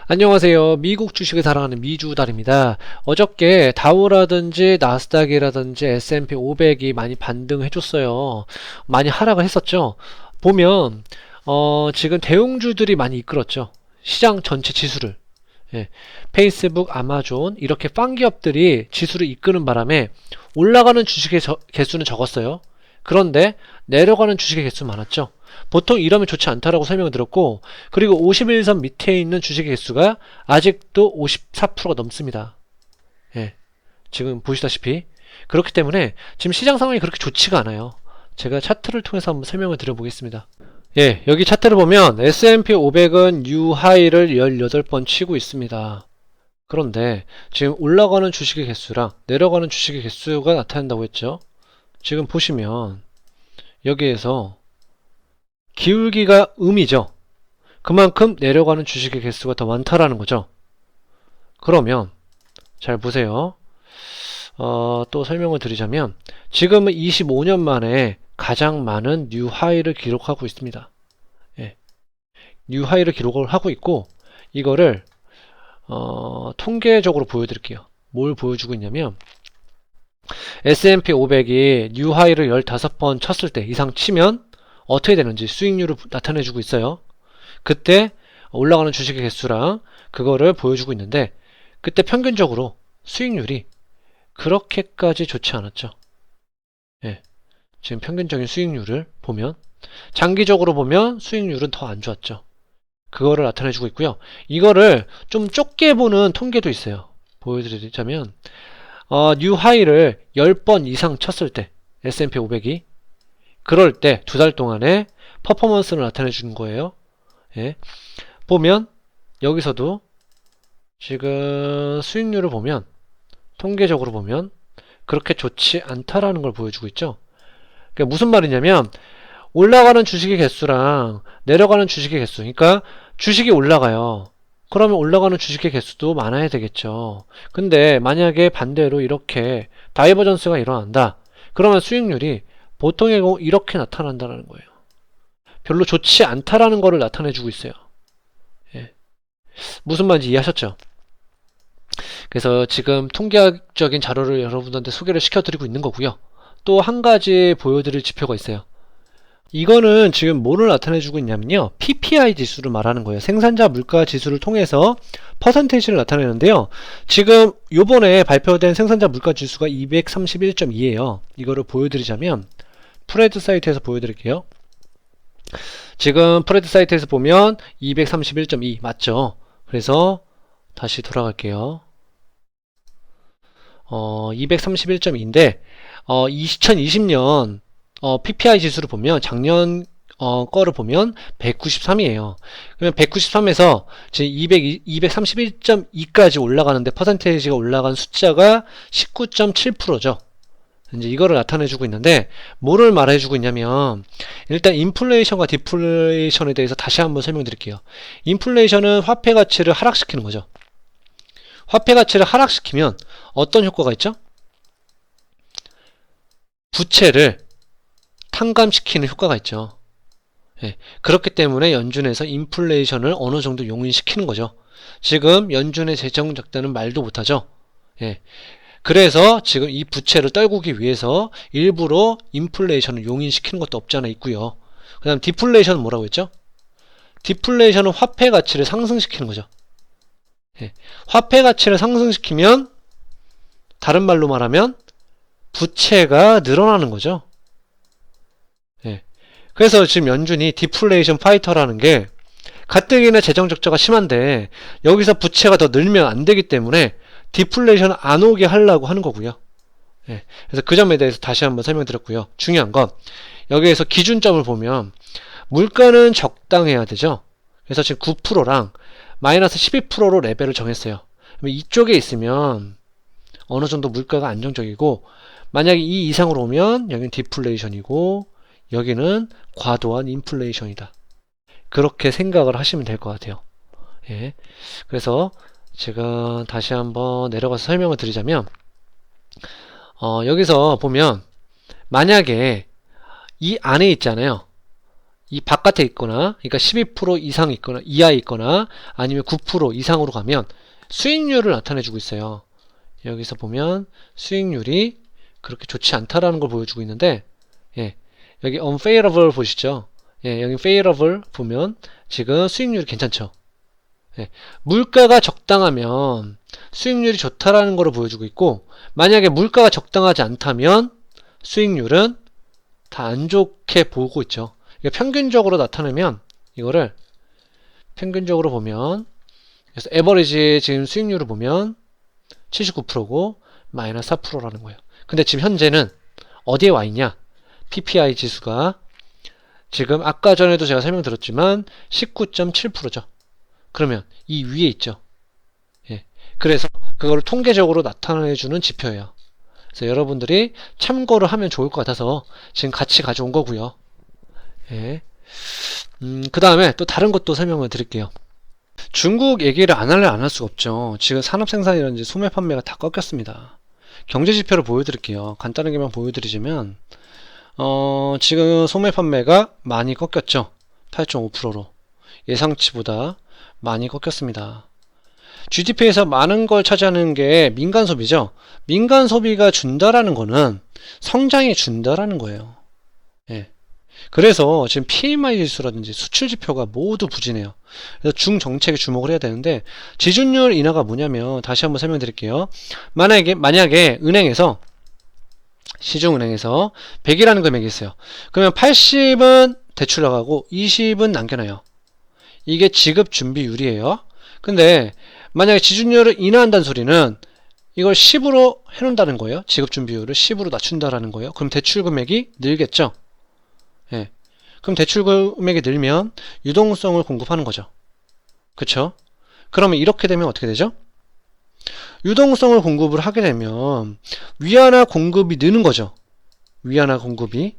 안녕하세요. 미국 주식을 사랑하는 미주달입니다. 어저께 다우라든지 나스닥이라든지 S&P 500이 많이 반등해줬어요. 많이 하락을 했었죠. 보면 지금 대형주들이 많이 이끌었죠. 시장 전체 지수를. 예, 페이스북, 아마존 이렇게 빵 기업들이 지수를 이끄는 바람에 올라가는 주식의 개수는 적었어요. 그런데 내려가는 주식의 개수는 많았죠. 보통 이러면 좋지 않다라고 설명을 드렸고, 그리고 51선 밑에 있는 주식의 개수가 아직도 54%가 넘습니다. 예, 지금 보시다시피 그렇기 때문에 지금 시장 상황이 그렇게 좋지가 않아요. 제가 차트를 통해서 한번 설명을 드려보겠습니다. 예, 여기 차트를 보면 S&P 500은 뉴 하이를 18번 치고 있습니다. 그런데 지금 올라가는 주식의 개수랑 내려가는 주식의 개수가 나타난다고 했죠. 지금 보시면 여기에서 기울기가 음이죠. 그만큼 내려가는 주식의 개수가 더 많다라는 거죠. 그러면 잘 보세요. 또 설명을 드리자면 지금은 25년 만에 가장 많은 뉴 하이를 기록하고 있습니다. 예, 뉴 하이를 기록을 하고 있고, 이거를 통계적으로 보여드릴게요. 뭘 보여주고 있냐면 S&P 500이 뉴 하이를 15번 쳤을 때 이상 치면 어떻게 되는지 수익률을 나타내주고 있어요. 그때 올라가는 주식의 개수랑 그거를 보여주고 있는데, 그때 평균적으로 수익률이 그렇게까지 좋지 않았죠. 예, 지금 평균적인 수익률을 보면 장기적으로 보면 수익률은 더 안 좋았죠. 그거를 나타내주고 있고요. 이거를 좀 좁게 보는 통계도 있어요. 보여드리자면 뉴 하이를 10번 이상 쳤을 때 S&P 500이 그럴 때 두 달 동안의 퍼포먼스를 나타내 주는 거예요. 예. 보면 여기서도 지금 수익률을 보면 통계적으로 보면 그렇게 좋지 않다라는 걸 보여주고 있죠. 그러니까 무슨 말이냐면 올라가는 주식의 개수랑 내려가는 주식의 개수, 그러니까 주식이 올라가요. 그러면 올라가는 주식의 개수도 많아야 되겠죠. 근데 만약에 반대로 이렇게 다이버전스가 일어난다. 그러면 수익률이 보통의 경우 이렇게 나타난다는 거예요. 별로 좋지 않다라는 거를 나타내주고 있어요. 예. 무슨 말인지 이해하셨죠? 그래서 지금 통계학적인 자료를 여러분들한테 소개를 시켜드리고 있는 거고요. 또 한 가지 보여드릴 지표가 있어요. 이거는 지금 뭐를 나타내주고 있냐면요, PPI 지수를 말하는 거예요. 생산자 물가 지수를 통해서 퍼센테이지를 나타내는데요. 지금 요번에 발표된 생산자 물가 지수가 231.2예요. 이거를 보여드리자면 프레드 사이트에서 보여드릴게요. 지금 프레드 사이트에서 보면 231.2 맞죠? 그래서 다시 돌아갈게요. 231.2인데 2020년 PPI 지수를 보면 작년 거를 보면 193이에요. 그러면 193에서 지금 231.2까지 올라가는데 퍼센테이지가 올라간 숫자가 19.7%죠. 이제 이거를 나타내주고 있는데, 뭐를 말해주고 있냐면 일단 인플레이션과 디플레이션에 대해서 다시 한번 설명드릴게요. 인플레이션은 화폐 가치를 하락시키는 거죠. 화폐 가치를 하락시키면 어떤 효과가 있죠? 부채를 탕감시키는 효과가 있죠. 예, 그렇기 때문에 연준에서 인플레이션을 어느 정도 용인시키는 거죠. 지금 연준의 재정 적자는 말도 못하죠. 예, 그래서 지금 이 부채를 떨구기 위해서 일부러 인플레이션을 용인시키는 것도 없지 않아 있고요. 그 다음 디플레이션은 뭐라고 했죠? 디플레이션은 화폐 가치를 상승시키는 거죠. 예, 화폐 가치를 상승시키면 다른 말로 말하면 부채가 늘어나는 거죠. 예, 그래서 지금 연준이 디플레이션 파이터라는 게 가뜩이나 재정 적자가 심한데 여기서 부채가 더 늘면 안 되기 때문에 디플레이션을 안 오게 하려고 하는 거고요. 예, 그래서 그 점에 대해서 다시 한번 설명드렸고요. 중요한 건 여기에서 기준점을 보면 물가는 적당해야 되죠. 그래서 지금 9%랑 마이너스 12%로 레벨을 정했어요. 이쪽에 있으면 어느 정도 물가가 안정적이고, 만약에 이 이상으로 오면 여기는 디플레이션이고 여기는 과도한 인플레이션이다. 그렇게 생각을 하시면 될 것 같아요. 예, 그래서 제가 다시 한번 내려가서 설명을 드리자면 여기서 보면 만약에 이 안에 있잖아요. 이 바깥에 있거나, 그러니까 12% 이상 있거나, 이하에 있거나, 아니면 9% 이상으로 가면 수익률을 나타내주고 있어요. 여기서 보면 수익률이 그렇게 좋지 않다라는 걸 보여주고 있는데, 예, 여기 unfavorable 보시죠? 예, 여기 favorable 보면 지금 수익률이 괜찮죠? 예, 물가가 적당하면 수익률이 좋다라는 걸 보여주고 있고, 만약에 물가가 적당하지 않다면 수익률은 다 안 좋게 보고 있죠. 평균적으로 나타내면 이거를 평균적으로 보면, 그래서 에버리지 지금 수익률을 보면 79%고 마이너스 4%라는 거예요. 근데 지금 현재는 어디에 와 있냐? PPI 지수가 지금 아까 전에도 제가 설명드렸지만 19.7%죠. 그러면 이 위에 있죠. 예. 그래서 그거를 통계적으로 나타내주는 지표예요. 그래서 여러분들이 참고를 하면 좋을 것 같아서 지금 같이 가져온 거고요. 예. 그 다음에 또 다른 것도 설명을 드릴게요. 중국 얘기를 안 할래 안 할 수가 없죠. 지금 산업생산이라든지 소매 판매가 다 꺾였습니다. 경제지표를 보여드릴게요. 간단하게만 보여드리자면 지금 소매 판매가 많이 꺾였죠. 8.5%로 예상치보다 많이 꺾였습니다. GDP에서 많은 걸 차지하는 게 민간 소비죠. 민간 소비가 준다라는 거는 성장이 준다라는 거예요. 예. 그래서 지금 PMI 지수라든지 수출 지표가 모두 부진해요. 그래서 중정책에 주목을 해야 되는데, 지준율 인하가 뭐냐면 다시 한번 설명드릴게요. 만약에 은행에서, 시중은행에서 100이라는 금액이 있어요. 그러면 80은 대출 나가고 20은 남겨놔요. 이게 지급 준비율이에요. 근데 만약에 지준율을 인하한다는 소리는 이걸 10으로 해놓는다는 거예요. 지급 준비율을 10으로 낮춘다라는 거예요. 그럼 대출 금액이 늘겠죠. 예. 그럼 대출 금액이 늘면 유동성을 공급하는 거죠. 그쵸? 그러면 이렇게 되면 어떻게 되죠? 유동성을 공급을 하게 되면 위안화 공급이 느는 거죠. 위안화 공급이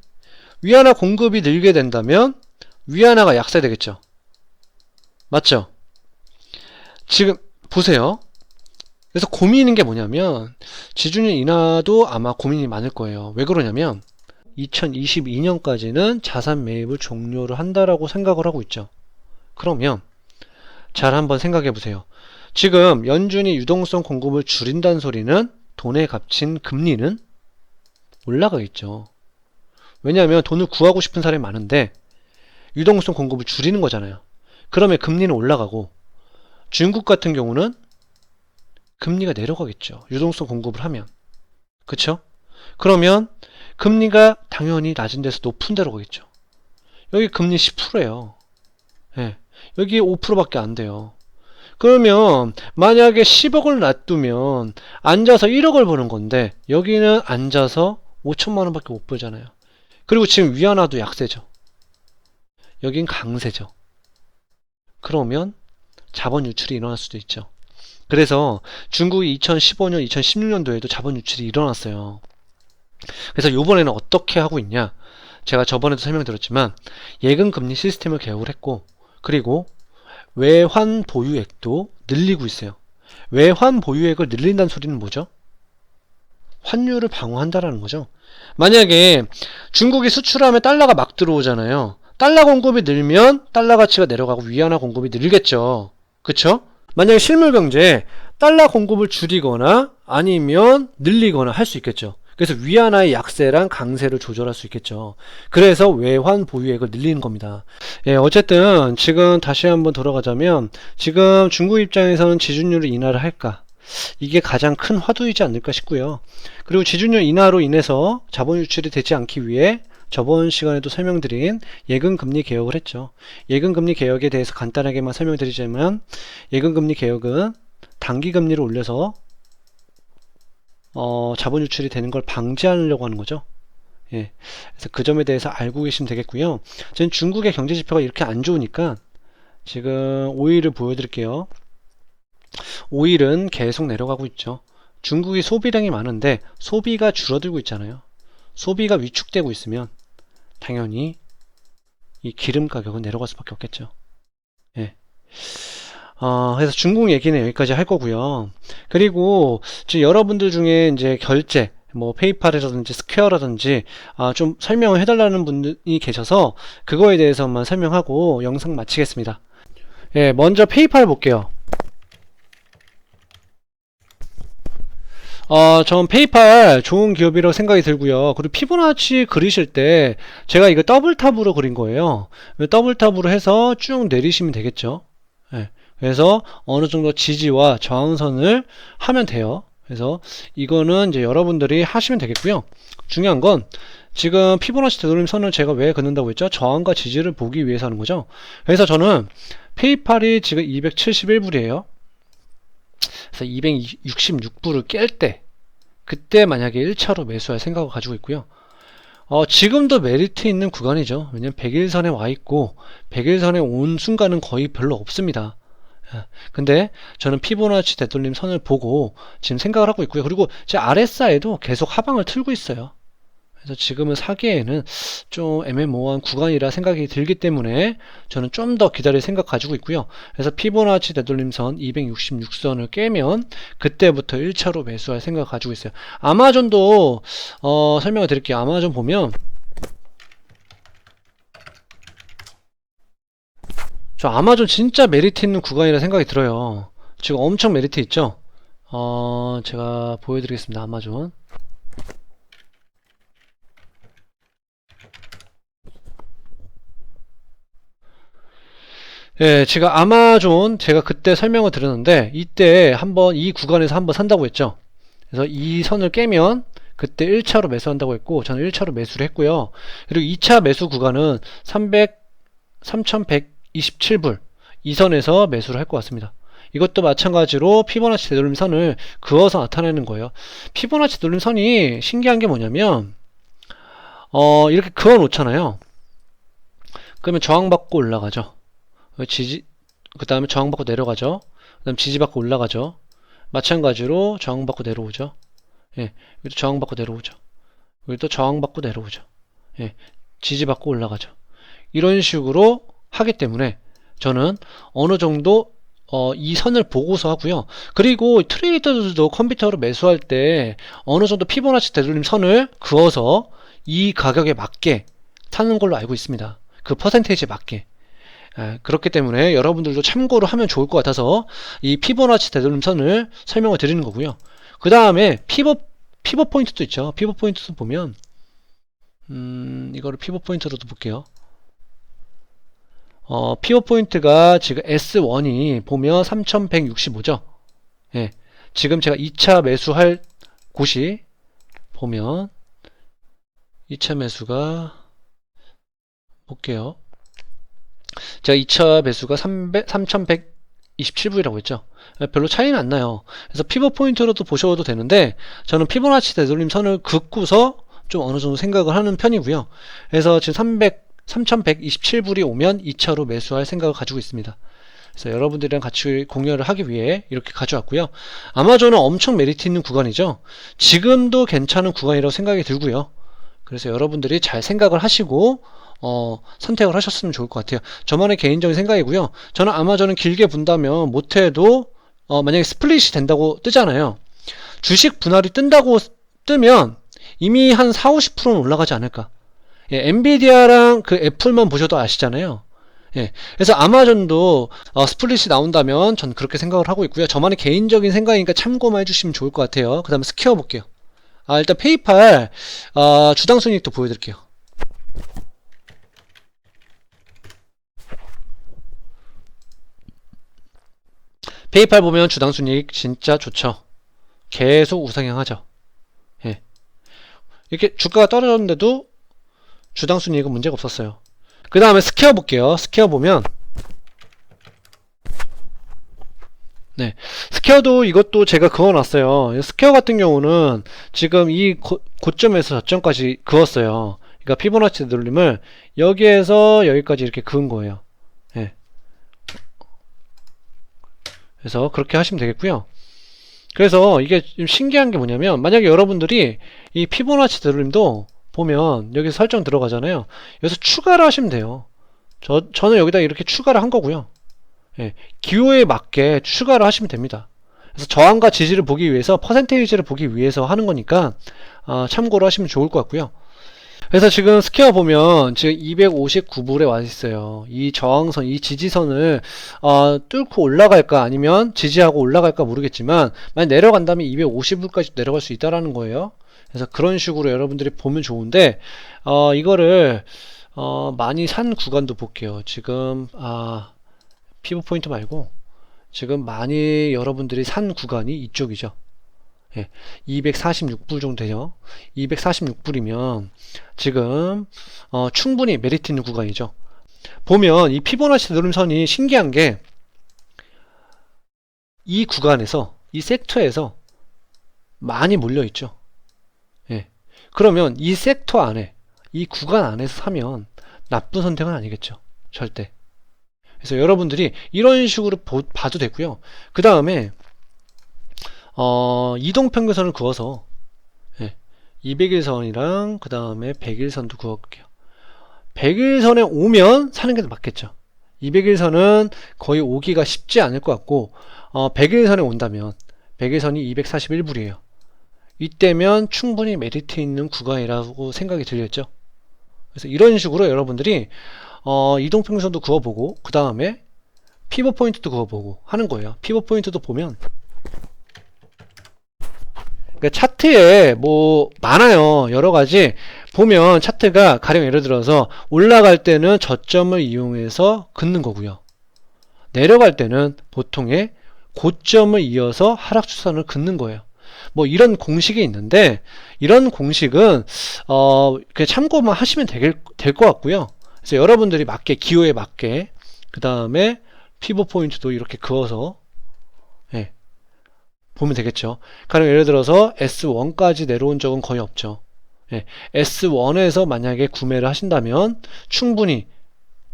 늘게 된다면 위안화가 약세되겠죠. 맞죠? 지금 보세요. 그래서 고민인 게 뭐냐면 지준율 인하도 아마 고민이 많을 거예요. 왜 그러냐면 2022년까지는 자산 매입을 종료를 한다라고 생각을 하고 있죠. 그러면 잘 한번 생각해 보세요. 지금 연준이 유동성 공급을 줄인다는 소리는 돈에 값인 금리는 올라가겠죠. 왜냐하면 돈을 구하고 싶은 사람이 많은데 유동성 공급을 줄이는 거잖아요. 그러면 금리는 올라가고, 중국 같은 경우는 금리가 내려가겠죠. 유동성 공급을 하면. 그쵸? 그러면 금리가 당연히 낮은 데서 높은 데로 가겠죠. 여기 금리 10%예요. 예. 여기 5%밖에 안 돼요. 그러면 만약에 10억을 놔두면 앉아서 1억을 버는 건데 여기는 앉아서 5천만 원밖에 못 벌잖아요. 그리고 지금 위안화도 약세죠. 여긴 강세죠. 그러면 자본 유출이 일어날 수도 있죠. 그래서 중국이 2015년, 2016년도에도 자본 유출이 일어났어요. 그래서 이번에는 어떻게 하고 있냐? 제가 저번에도 설명드렸지만 예금 금리 시스템을 개혁을 했고, 그리고 외환 보유액도 늘리고 있어요. 외환 보유액을 늘린다는 소리는 뭐죠? 환율을 방어한다라는 거죠. 만약에 중국이 수출하면 달러가 막 들어오잖아요. 달러 공급이 늘면 달러 가치가 내려가고 위안화 공급이 늘겠죠. 그쵸? 만약에 실물 경제에 달러 공급을 줄이거나 아니면 늘리거나 할 수 있겠죠. 그래서 위안화의 약세랑 강세를 조절할 수 있겠죠. 그래서 외환 보유액을 늘리는 겁니다. 예, 어쨌든 지금 다시 한번 돌아가자면 지금 중국 입장에서는 지준율을 인하를 할까? 이게 가장 큰 화두이지 않을까 싶고요. 그리고 지준율 인하로 인해서 자본 유출이 되지 않기 위해 저번 시간에도 설명드린 예금금리 개혁을 했죠. 예금금리 개혁에 대해서 간단하게만 설명드리자면, 예금금리 개혁은 단기금리를 올려서 자본 유출이 되는 걸 방지하려고 하는 거죠. 예. 그래서 그 점에 대해서 알고 계시면 되겠고요. 저는 중국의 경제 지표가 이렇게 안 좋으니까 지금 오일을 보여드릴게요. 오일은 계속 내려가고 있죠. 중국이 소비량이 많은데 소비가 줄어들고 있잖아요. 소비가 위축되고 있으면 당연히 이 기름 가격은 내려갈 수밖에 없겠죠. 예. 그래서 중국 얘기는 여기까지 할 거고요. 그리고 지금 여러분들 중에 이제 결제, 뭐 페이팔이라든지 스퀘어라든지 좀 설명을 해달라는 분이 계셔서 그거에 대해서만 설명하고 영상 마치겠습니다. 예, 먼저 페이팔 볼게요. 전 페이팔 좋은 기업이라고 생각이 들고요. 그리고 피보나치 그리실 때 제가 이거 더블탑으로 그린 거예요. 더블탑으로 해서 쭉 내리시면 되겠죠. 예, 그래서 어느 정도 지지와 저항선을 하면 돼요. 그래서 이거는 이제 여러분들이 하시면 되겠고요. 중요한 건 지금 피보나치 되돌림선을 제가 왜 긋는다고 했죠? 저항과 지지를 보기 위해서 하는 거죠. 그래서 저는 페이팔이 지금 271불이에요. 그래서 266불을 깰 때 그때 만약에 1차로 매수할 생각을 가지고 있고요. 지금도 메리트 있는 구간이죠. 왜냐면 100일선에 와 있고 100일선에 온 순간은 거의 별로 없습니다. 근데 저는 피보나치 되돌림 선을 보고 지금 생각을 하고 있고요. 그리고 제 RSI도 계속 하방을 틀고 있어요. 그래서 지금은 사기에는 좀 애매모호한 구간이라 생각이 들기 때문에 저는 좀 더 기다릴 생각 가지고 있고요. 그래서 피보나치 되돌림선 266선을 깨면 그때부터 1차로 매수할 생각 가지고 있어요. 아마존도 설명을 드릴게요. 아마존 보면 저 아마존 진짜 메리트 있는 구간이라 생각이 들어요. 지금 엄청 메리트 있죠? 제가 보여드리겠습니다. 아마존. 예, 제가 아마존 제가 그때 설명을 드렸는데 이때 한번 이 구간에서 한번 산다고 했죠. 그래서 이 선을 깨면 그때 1차로 매수한다고 했고 저는 1차로 매수를 했고요. 그리고 2차 매수 구간은 3127불 이 선에서 매수를 할 것 같습니다. 이것도 마찬가지로 피보나치 되돌림 선을 그어서 나타내는 거예요. 피보나치 되돌림 선이 신기한 게 뭐냐면 이렇게 그어 놓잖아요. 그러면 저항받고 올라가죠. 그 다음에 저항받고 내려가죠. 그 다음 지지받고 올라가죠. 마찬가지로 저항받고 내려오죠. 예, 여기도 저항받고 내려오죠. 여기도 저항받고 내려오죠. 예, 지지받고 올라가죠. 이런 식으로 하기 때문에 저는 어느 정도 이 선을 보고서 하고요. 그리고 트레이더들도 컴퓨터로 매수할 때 어느 정도 피보나치 되돌림 선을 그어서 이 가격에 맞게 사는 걸로 알고 있습니다. 그 퍼센테이지에 맞게. 그렇기 때문에 여러분들도 참고를 하면 좋을 것 같아서 이 피보나치 되돌림 선을 설명을 드리는 거고요. 그 다음에 피벗 포인트도 있죠. 피벗 포인트도 보면 이거를 피벗 포인트로도 볼게요. 피벗 포인트가 지금 S1이 보면 3165죠. 예, 지금 제가 2차 매수할 곳이 보면 2차 매수가 볼게요. 제가 2차 매수가 3127불이라고 했죠. 별로 차이는 안 나요. 그래서 피벗 포인트로도 보셔도 되는데 저는 피보나치 되돌림 선을 긋고서 좀 어느 정도 생각을 하는 편이고요. 그래서 지금 3127불이 오면 2차로 매수할 생각을 가지고 있습니다. 그래서 여러분들이랑 같이 공유를 하기 위해 이렇게 가져왔고요. 아마존은 엄청 메리트 있는 구간이죠. 지금도 괜찮은 구간이라고 생각이 들고요. 그래서 여러분들이 잘 생각을 하시고 선택을 하셨으면 좋을 것 같아요. 저만의 개인적인 생각이고요. 저는 아마존은 길게 본다면 못해도 만약에 스플릿이 된다고 뜨잖아요. 주식 분할이 뜬다고 뜨면 이미 한 40-50%는 올라가지 않을까. 예, 엔비디아랑 그 애플만 보셔도 아시잖아요. 예, 그래서 아마존도 스플릿이 나온다면 전 그렇게 생각을 하고 있고요. 저만의 개인적인 생각이니까 참고만 해주시면 좋을 것 같아요. 그 다음에 스퀘어 볼게요. 일단 페이팔 주당 순이익도 보여드릴게요. 페이팔 보면 주당 순이익 진짜 좋죠. 계속 우상향하죠. 예. 이렇게 주가가 떨어졌는데도 주당 순이익은 문제가 없었어요. 그 다음에 스퀘어 볼게요. 스퀘어 보면 네, 스퀘어도 이것도 제가 그어놨어요. 스퀘어 같은 경우는 지금 이 고점에서 저점까지 그었어요. 그러니까 피보나치 되돌림을 여기에서 여기까지 이렇게 그은 거예요. 예. 그래서 그렇게 하시면 되겠고요. 그래서 이게 좀 신기한 게 뭐냐면 만약에 여러분들이 이 피보나치 되돌림도 보면 여기서 설정 들어가잖아요. 여기서 추가를 하시면 돼요. 저는 여기다 이렇게 추가를 한 거고요. 예, 기호에 맞게 추가를 하시면 됩니다. 그래서 저항과 지지를 보기 위해서 퍼센테이지를 보기 위해서 하는 거니까 참고로 하시면 좋을 것 같고요. 그래서 지금 스퀘어 보면 지금 259불에 와 있어요. 이 저항선, 이 지지선을 뚫고 올라갈까 아니면 지지하고 올라갈까 모르겠지만 만약 내려간다면 250불까지 내려갈 수 있다라는 거예요. 그래서 그런 식으로 여러분들이 보면 좋은데 이거를 많이 산 구간도 볼게요. 지금 피벗 포인트 말고 지금 많이 여러분들이 산 구간이 이쪽이죠. 예, 246불 정도 되죠. 246불이면 지금 충분히 메리트 있는 구간이죠. 보면 이 피보나치 누름선이 신기한 게 이 구간에서 이 섹터에서 많이 몰려 있죠. 예. 그러면 이 섹터 안에 이 구간 안에서 사면 나쁜 선택은 아니겠죠. 절대. 그래서 여러분들이 이런 식으로 봐도 되고요. 그 다음에 이동평균선을 그어서 200일선이랑 그 다음에 100일선도 그어볼게요. 100일선에 오면 사는 게 더 맞겠죠. 200일선은 거의 오기가 쉽지 않을 것 같고 100일선에 온다면 100일선이 241불이에요. 이때면 충분히 메리트 있는 구간이라고 생각이 들겠죠. 그래서 이런 식으로 여러분들이 이동평균선도 그어보고 그 다음에 피벗 포인트도 그어보고 하는 거예요. 피벗 포인트도 보면 그러니까 차트에 뭐 많아요. 여러 가지 보면 차트가 가령 예를 들어서 올라갈 때는 저점을 이용해서 긋는 거고요. 내려갈 때는 보통의 고점을 이어서 하락 추선을 긋는 거예요. 뭐 이런 공식이 있는데 이런 공식은 그냥 참고만 하시면 될 것 같고요. 그래서 여러분들이 맞게 기호에 맞게 그 다음에 피벗 포인트도 이렇게 그어서 보면 되겠죠. 가령 예를 들어서 S1까지 내려온 적은 거의 없죠. S1에서 만약에 구매를 하신다면 충분히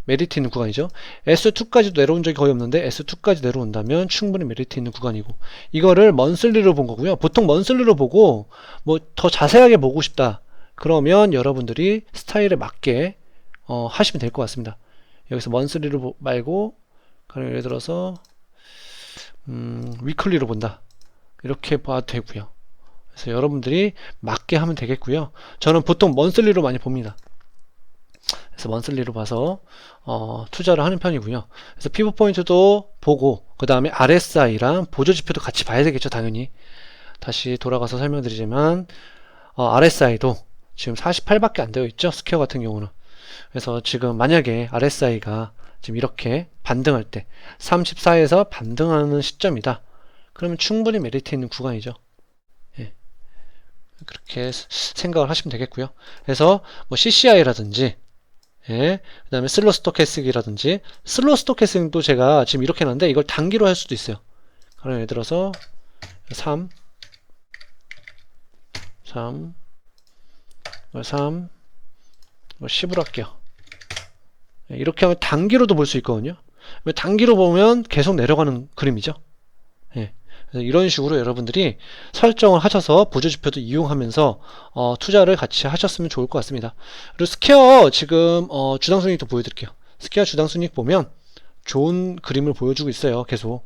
메리트 있는 구간이죠. S2까지도 내려온 적이 거의 없는데 S2까지 내려온다면 충분히 메리트 있는 구간이고 이거를 먼슬리로 본 거고요. 보통 먼슬리로 보고 뭐 더 자세하게 보고 싶다 그러면 여러분들이 스타일에 맞게 하시면 될 것 같습니다. 여기서 먼슬리로 말고 가령 예를 들어서 위클리로 본다 이렇게 봐도 되고요. 그래서 여러분들이 맞게 하면 되겠고요. 저는 보통 먼슬리로 많이 봅니다. 그래서 먼슬리로 봐서 투자를 하는 편이고요. 그래서 피벗 포인트도 보고 그 다음에 RSI랑 보조지표도 같이 봐야 되겠죠. 당연히 다시 돌아가서 설명드리지만 RSI도 지금 48밖에 안 되어 있죠. 스퀘어 같은 경우는. 그래서 지금 만약에 RSI가 지금 이렇게 반등할 때 34에서 반등하는 시점이다. 그러면 충분히 메리트 있는 구간이죠. 그렇게 생각을 하시면 되겠고요. 그래서 뭐 CCI라든지 그 다음에 슬로 스토캐스틱이라든지 슬로 스토캐스틱도 제가 지금 이렇게 해놨는데 이걸 단기로 할 수도 있어요. 그럼 예를 들어서 3 10으로 할게요. 이렇게 하면 단기로도 볼 수 있거든요. 단기로 보면 계속 내려가는 그림이죠. 이런 식으로 여러분들이 설정을 하셔서 보조지표도 이용하면서 투자를 같이 하셨으면 좋을 것 같습니다. 그리고 스퀘어 지금 주당순이익도 보여드릴게요. 스퀘어 주당순이익 보면 좋은 그림을 보여주고 있어요. 계속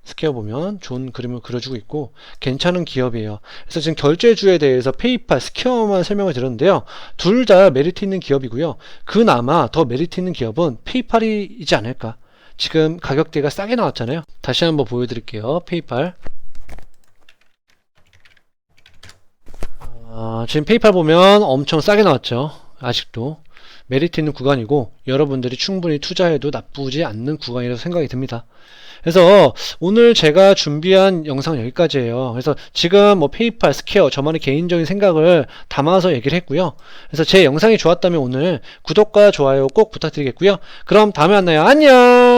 스퀘어 보면 좋은 그림을 그려주고 있고 괜찮은 기업이에요. 그래서 지금 결제주에 대해서 페이팔, 스퀘어만 설명을 드렸는데요. 둘 다 메리트 있는 기업이고요. 그나마 더 메리트 있는 기업은 페이팔이지 않을까. 지금 가격대가 싸게 나왔잖아요. 다시 한번 보여드릴게요. 페이팔 지금 페이팔 보면 엄청 싸게 나왔죠. 아직도 메리트 있는 구간이고 여러분들이 충분히 투자해도 나쁘지 않는 구간이라고 생각이 듭니다. 그래서 오늘 제가 준비한 영상 여기까지예요. 그래서 지금 뭐 페이팔, 스퀘어 저만의 개인적인 생각을 담아서 얘기를 했고요. 그래서 제 영상이 좋았다면 오늘 구독과 좋아요 꼭 부탁드리겠고요. 그럼 다음에 만나요. 안녕.